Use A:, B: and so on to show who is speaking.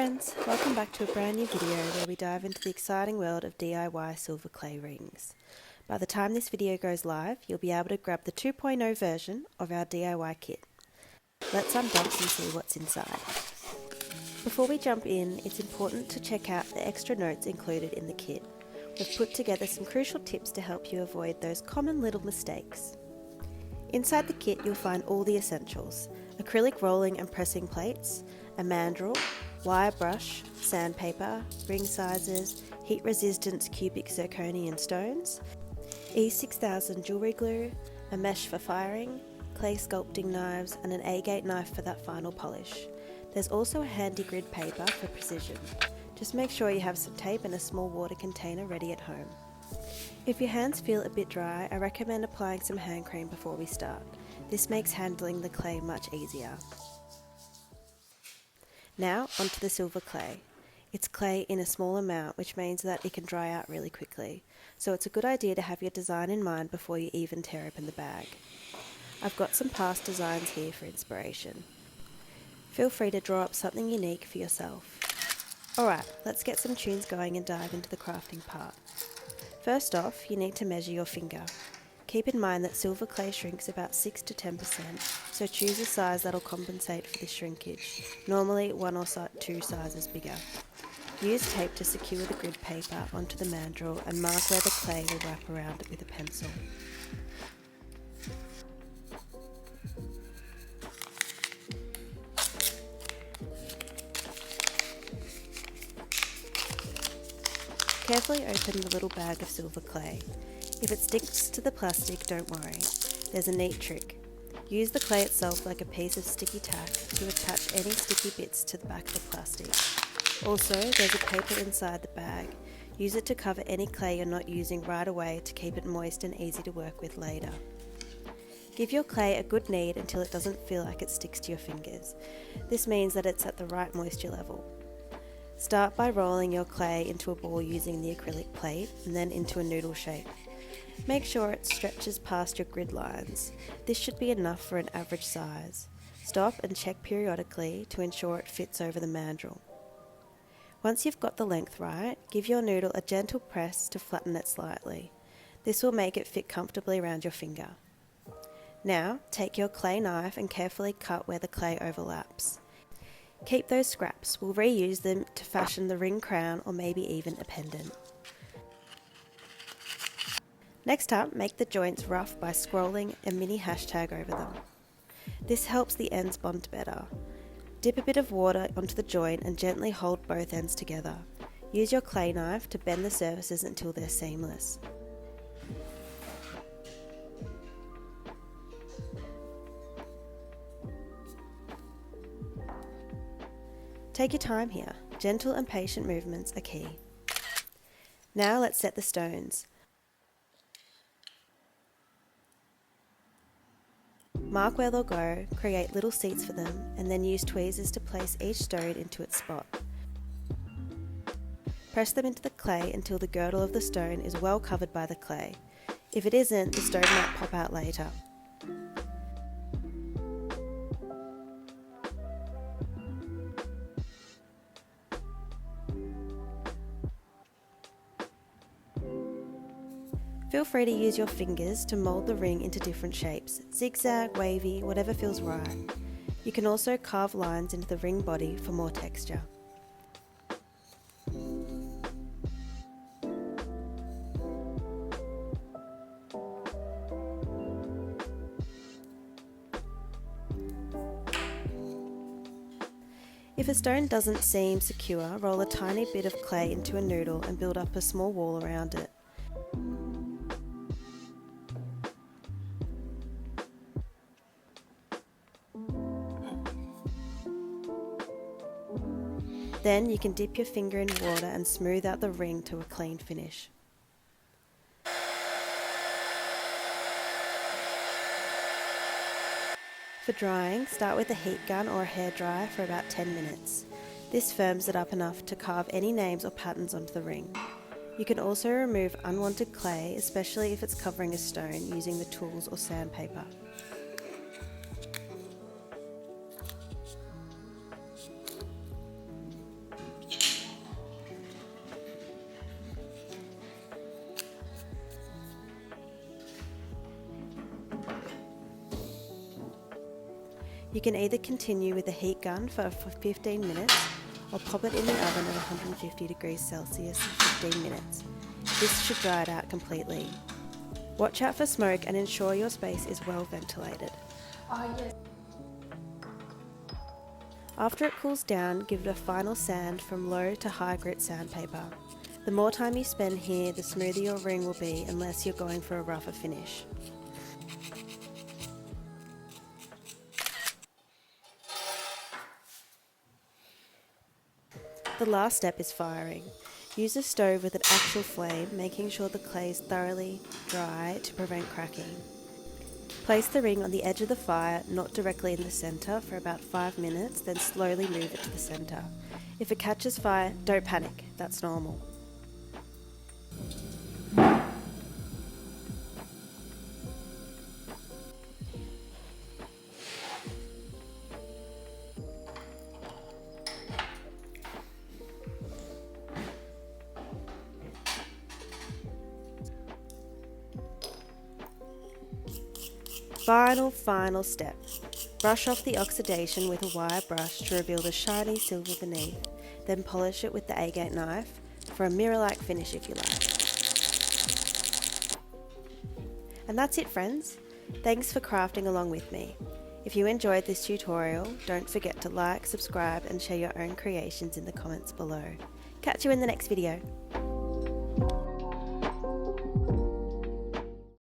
A: friends, welcome back to a brand new video where we dive into the exciting world of DIY silver clay rings. By the time this video goes live, you'll be able to grab the 2.0 version of our DIY kit. Let's unbox and see what's inside. Before we jump in, it's important to check out the extra notes included in the kit. We've put together some crucial tips to help you avoid those common little mistakes. Inside the kit you'll find all the essentials: acrylic rolling and pressing plates, a mandrel, wire brush, sandpaper, ring sizes, heat resistance cubic zirconian stones, E6000 jewellery glue, a mesh for firing, clay sculpting knives and an agate knife for that final polish. There's also a handy grid paper for precision. Just make sure you have some tape and a small water container ready at home. If your hands feel a bit dry, I recommend applying some hand cream before we start. This makes handling the clay much easier. Now onto the silver clay. It's clay in a small amount, which means that it can dry out really quickly, so it's a good idea to have your design in mind before you even tear open the bag. I've got some past designs here for inspiration. Feel free to draw up something unique for yourself. Alright, let's get some tunes going and dive into the crafting part. First off, you need to measure your finger. Keep in mind that silver clay shrinks about 6 to 10%, so choose a size that'll compensate for this shrinkage, normally 1 or 2 sizes bigger. Use tape to secure the grid paper onto the mandrel and mark where the clay will wrap around it with a pencil. Carefully open the little bag of silver clay. If it sticks to the plastic, don't worry. There's a neat trick. Use the clay itself like a piece of sticky tack to attach any sticky bits to the back of the plastic. Also, there's a paper inside the bag. Use it to cover any clay you're not using right away to keep it moist and easy to work with later. Give your clay a good knead until it doesn't feel like it sticks to your fingers. This means that it's at the right moisture level. Start by rolling your clay into a ball using the acrylic plate and then into a noodle shape. Make sure it stretches past your grid lines. This should be enough for an average size. Stop and check periodically to ensure it fits over the mandrel. Once you've got the length right, give your noodle a gentle press to flatten it slightly. This will make it fit comfortably around your finger. Now, take your clay knife and carefully cut where the clay overlaps. Keep those scraps, we'll reuse them to fashion the ring crown or maybe even a pendant. Next up, make the joints rough by scrolling a mini hashtag over them. This helps the ends bond better. Dip a bit of water onto the joint and gently hold both ends together. Use your clay knife to bend the surfaces until they're seamless. Take your time here. Gentle and patient movements are key. Now let's set the stones. Mark where they'll go, create little seats for them, and then use tweezers to place each stone into its spot. Press them into the clay until the girdle of the stone is well covered by the clay. If it isn't, the stone might pop out later. Feel free to use your fingers to mould the ring into different shapes, zigzag, wavy, whatever feels right. You can also carve lines into the ring body for more texture. If a stone doesn't seem secure, roll a tiny bit of clay into a noodle and build up a small wall around it. Then you can dip your finger in water and smooth out the ring to a clean finish. For drying, start with a heat gun or a hairdryer for about 10 minutes. This firms it up enough to carve any names or patterns onto the ring. You can also remove unwanted clay, especially if it's covering a stone, using the tools or sandpaper. You can either continue with a heat gun for 15 minutes or pop it in the oven at 150 degrees Celsius for 15 minutes. This should dry it out completely. Watch out for smoke and ensure your space is well ventilated.
B: Yes.
A: After it cools down, give it a final sand from low to high grit sandpaper. The more time you spend here, the smoother your ring will be unless you're going for a rougher finish. The last step is firing. Use a stove with an actual flame, making sure the clay is thoroughly dry to prevent cracking. Place the ring on the edge of the fire, not directly in the centre, for about 5 minutes, then slowly move it to the centre. If it catches fire, don't panic, that's normal. Final step. Brush off the oxidation with a wire brush to reveal the shiny silver beneath, then polish it with the agate knife for a mirror-like finish if you like. And that's it, friends. Thanks for crafting along with me. If you enjoyed this tutorial, don't forget to like, subscribe and share your own creations in the comments below. Catch you in the next video.